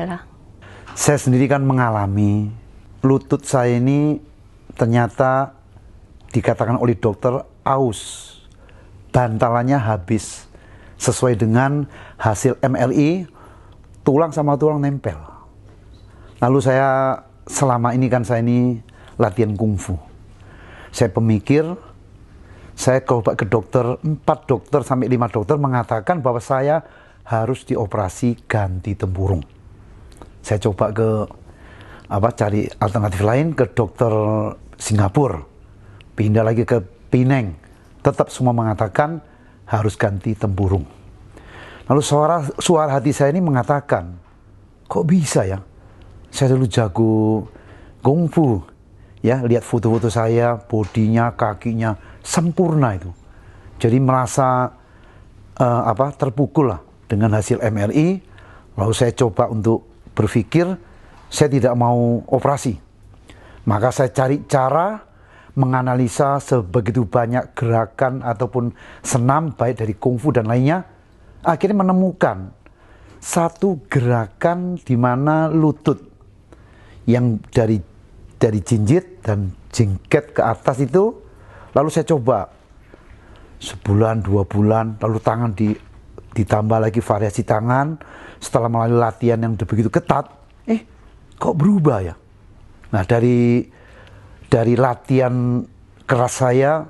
cedera? Saya sendiri kan mengalami lutut saya ini ternyata dikatakan oleh dokter aus, bantalannya habis sesuai dengan hasil MRI, tulang sama tulang nempel. Lalu saya selama ini kan saya ini latihan kungfu. Saya pemikir, saya coba ke dokter, 4 dokter sampai 5 dokter mengatakan bahwa saya harus dioperasi ganti tempurung. Saya coba cari alternatif lain ke dokter Singapura, pindah lagi ke Penang, tetap semua mengatakan harus ganti tempurung. Lalu suara hati saya ini mengatakan, kok bisa ya? Saya dulu jago kungfu, ya, lihat foto-foto saya, bodinya, kakinya sempurna itu. Jadi merasa terpukul lah dengan hasil MRI. Lalu saya coba untuk berpikir saya tidak mau operasi. Maka saya cari cara menganalisa sebegitu banyak gerakan ataupun senam baik dari kungfu dan lainnya. Akhirnya menemukan satu gerakan di mana lutut yang dari jinjit dan jingket ke atas itu, lalu saya coba sebulan, 2 bulan, lalu tangan ditambah lagi variasi tangan. Setelah melalui latihan yang begitu ketat, kok berubah ya? Nah, dari latihan keras saya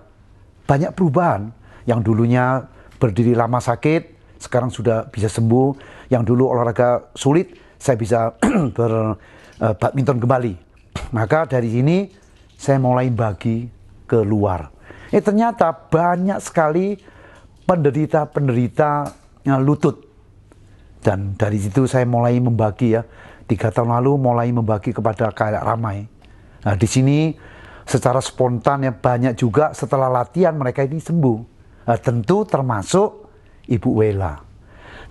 banyak perubahan. Yang dulunya berdiri lama sakit, sekarang sudah bisa sembuh. Yang dulu olahraga sulit, saya bisa badminton kembali. Maka dari sini saya mulai bagi ke luar. Ternyata banyak sekali penderita lutut. Dan dari situ saya mulai membagi ya. 3 tahun lalu mulai membagi kepada khalayak ramai. Nah, di sini secara spontan ya banyak juga setelah latihan mereka ini sembuh. Nah, tentu termasuk Ibu Wela.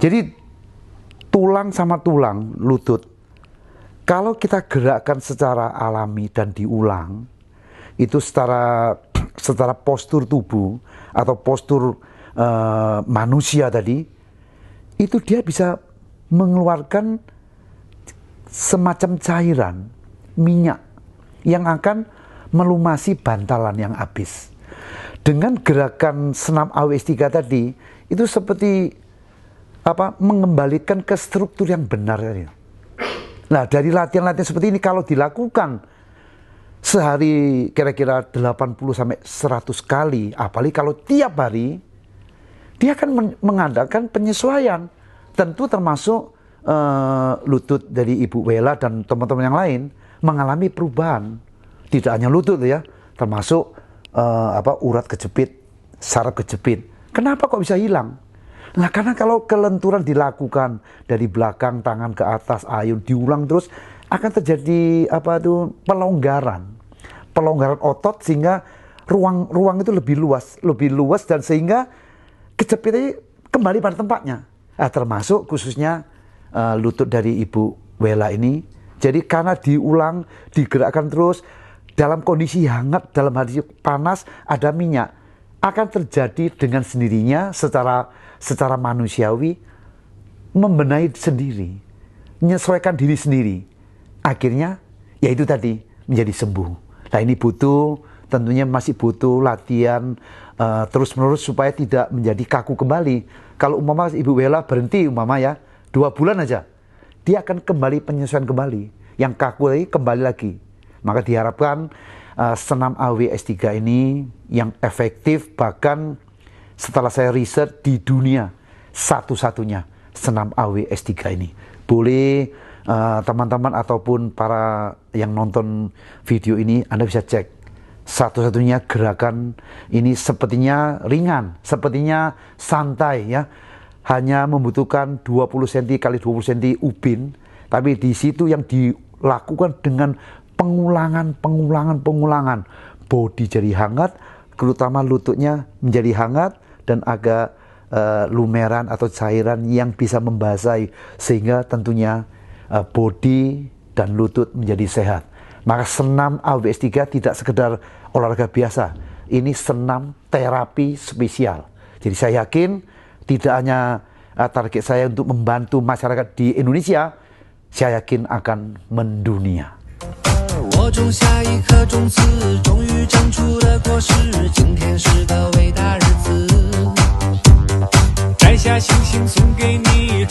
Jadi tulang sama tulang lutut, kalau kita gerakkan secara alami dan diulang, itu secara postur tubuh atau postur manusia tadi, itu dia bisa mengeluarkan semacam cairan minyak yang akan melumasi bantalan yang habis. Dengan gerakan senam AWS3 tadi, itu seperti mengembalikan ke struktur yang benar tadi. Nah, dari latihan-latihan seperti ini kalau dilakukan sehari kira-kira 80 sampai 100 kali, apalagi kalau tiap hari, dia akan mengadakan penyesuaian. Tentu termasuk lutut dari Ibu Wela dan teman-teman yang lain mengalami perubahan. Tidak hanya lutut ya, termasuk urat kejepit, saraf kejepit. Kenapa kok bisa hilang? Nah, karena kalau kelenturan dilakukan dari belakang tangan ke atas, ayun diulang terus, akan terjadi pelonggaran otot sehingga ruang itu lebih luas dan sehingga kejepit ini kembali pada tempatnya. Nah, termasuk khususnya lutut dari Ibu Wela ini. Jadi karena diulang, digerakkan terus dalam kondisi hangat, dalam kondisi panas, ada minyak, akan terjadi dengan sendirinya secara manusiawi membenahi sendiri, menyesuaikan diri sendiri. Akhirnya yaitu tadi menjadi sembuh. Nah, ini tentunya masih butuh latihan terus-menerus supaya tidak menjadi kaku kembali. Kalau umpama Ibu Wela berhenti 2 bulan aja, dia akan kembali penyesuaian kembali. Yang kaku lagi kembali lagi. Maka diharapkan senam AWS3 ini yang efektif, bahkan setelah saya riset di dunia satu-satunya senam AWS3 ini. Boleh teman-teman ataupun para yang nonton video ini, Anda bisa cek. Satu-satunya gerakan ini sepertinya ringan, sepertinya santai ya. Hanya membutuhkan 20 cm kali 20 cm ubin, tapi di situ yang dilakukan dengan pengulangan. Bodi jadi hangat, terutama lututnya menjadi hangat dan agak lumeran atau cairan yang bisa membasahi sehingga tentunya bodi dan lutut menjadi sehat. Maka senam AWS3 tidak sekedar olahraga biasa, ini senam terapi spesial. Jadi saya yakin tidak hanya target saya untuk membantu masyarakat di Indonesia, saya yakin akan mendunia. 我种下一颗种子，终于长出了果实。今天是个伟大日子，摘下星星送给你。